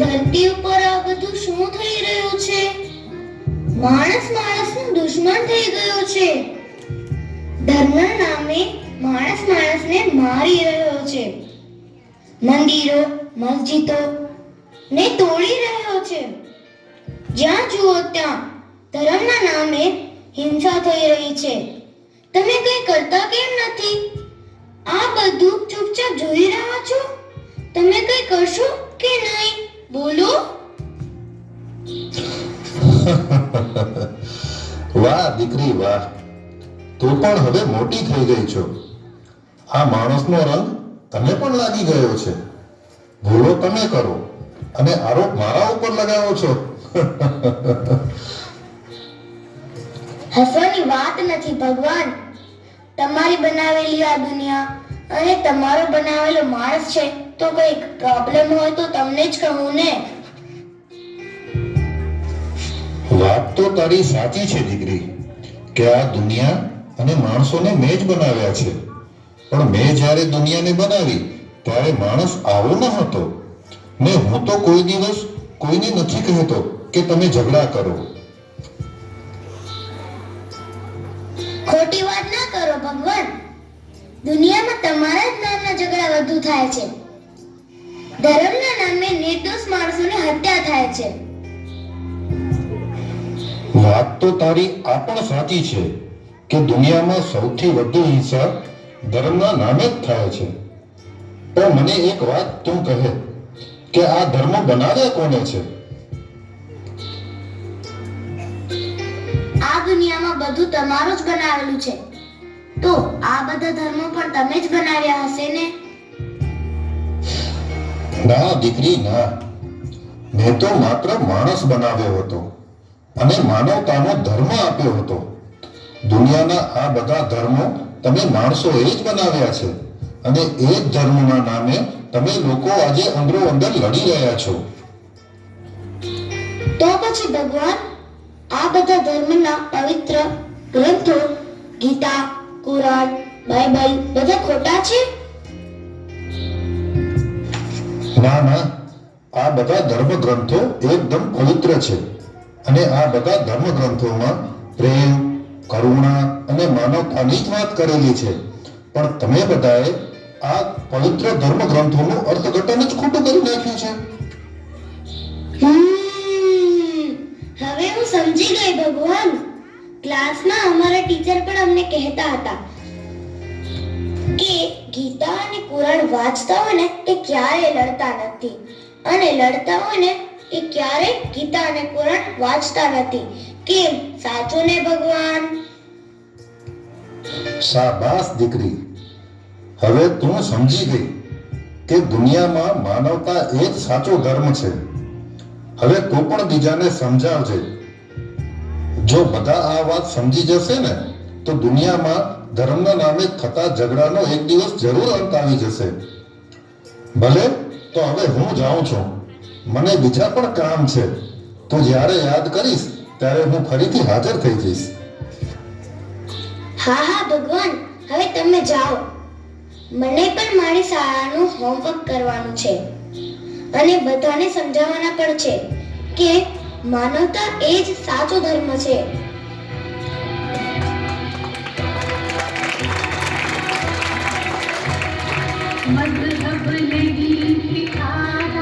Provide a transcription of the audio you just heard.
ધરતી ઉપર આ બધું શું થઈ રહ્યું છે? માણસ માણસનો દુશ્મન થઈ ગયો છે. ધર્મના નામે માણસ માણસને મારી રહ્યો છે. મંદિરો, મસ્જિદો ને તોડી રહ્યો છે. જ્યાં જુઓ ત્યાં ધર્મના નામે હિંસા થઈ રહી છે. તમે કંઈ કરતા કેમ નથી? આ બધું ચૂપચાપ જોઈ રહ્યા છો? તમે કંઈ કરશો કે નહીં? બોલો. વાહ દીકરી વાહ, તું પણ હવે મોટી થઈ ગઈ છો. આ માણસનો રંગ તને પણ લાગી ગયો છે. ભૂલો તમે કરો અને આરોપ મારા ઉપર લગાવો છો. હસવાની વાત નથી ભગવાન. તમારી બનાવેલી આ દુનિયા અને તમારો બનાવેલો માણસ છે, તો કંઈક પ્રોબ્લેમ હોય તો તમને જ કહું ને. વાત તો તારી સાચી છે દીકરી, કે આ દુનિયા અને માણસોને મેં જ બનાવ્યા છે. પણ મેં જ્યારે દુનિયાને બનાવી ત્યારે માણસ આવો ન હતો. ને હું તો કોઈ દિવસ કોઈને નથી કહેતો કે તમે ઝઘડા કરો. ખોટી વાત ના કરો ભગવાન. દુનિયામાં તમારા જ નામના ઝઘડા વધુ થાય છે. ધર્મના નામે નિર્દોષ માણસોની હત્યા થાય છે. વાત તો તારી આ પણ સાચી છે કે દુનિયામાં સૌથી વધુ હિંસા ધર્મના નામે જ થાય છે. પણ મને એક વાત તું કહે કે આ ધર્મ બનાવ્યા કોને છે? આ દુનિયામાં બધું તમારું જ બનાવેલું છે, તો આ બધા ધર્મો પણ તમે જ બનાવ્યા હશે ને? ના દીકરી ના, મેં તો માત્ર માણસ બનાવ્યો હતો અને માનવતાનો ધર્મ આપ્યો હતો. દુનિયાના આ બધા ધર્મો તમે માણસોએ જ બનાવ્યા છે અને એ જ ધર્મના નામે તમે લોકો આજે અંદરો અંદર લડી રહ્યા છો. તો પછી ભગવાન, આ બધા ધર્મના પવિત્ર ગ્રંથો ગીતા, કુરાન, બાઇબલ બધા ખોટા છે? ના ના, આ બધા ધર્મ ગ્રંથો એકદમ પવિત્ર છે અને આ બધા ધર્મ ગ્રંથોમાં પ્રેમ, કરુણા અને માનવતાની જ વાત કરેલી છે. પણ તમે બધાએ આ પવિત્ર ધર્મ ગ્રંથોનું અર્થઘટન જ ખોટું કરી નાખ્યું છે. હવે હું સમજી ગઈ ભગવાન. ક્લાસમાં અમારા ટીચર પણ અમને કહેતા હતા કે ગીતા અને કુરાન વાંચતા હોય ને એ ક્યારેય લડતા નથી, અને લડતા હોય ને એ ક્યારેય ગીતા અને કુરાન વાંચતા નથી. કેમ? સાચું ને ભગવાન? શાબાશ દીકરી, હવે તું સમજી ગઈ કે દુનિયામાં માનવતા એ જ સાચો ધર્મ છે. હવે તું પણ બીજાને સમજાવજે. જો બધા આ વાત સમજી જશે ને તો દુનિયામાં ધર્મના નામે થતા ઝઘડાનો એક દિવસ જરૂર અંત આવી જશે. ભલે, તો હવે હું જાઉં છું. મને બીજા પણ કામ છે. તો જ્યારે યાદ કરીશ ત્યારે હું ફરીથી હાજર થઈ જઈશ. હા હા ભગવાન, હવે તમે જાઓ. મને પણ મારી શાળાનું હોમવર્ક કરવાનું છે અને બધાને સમજાવવાના પણ છે કે માનવતા એ જ સાચો ધર્મ છે. मजहब नहीं सिखाया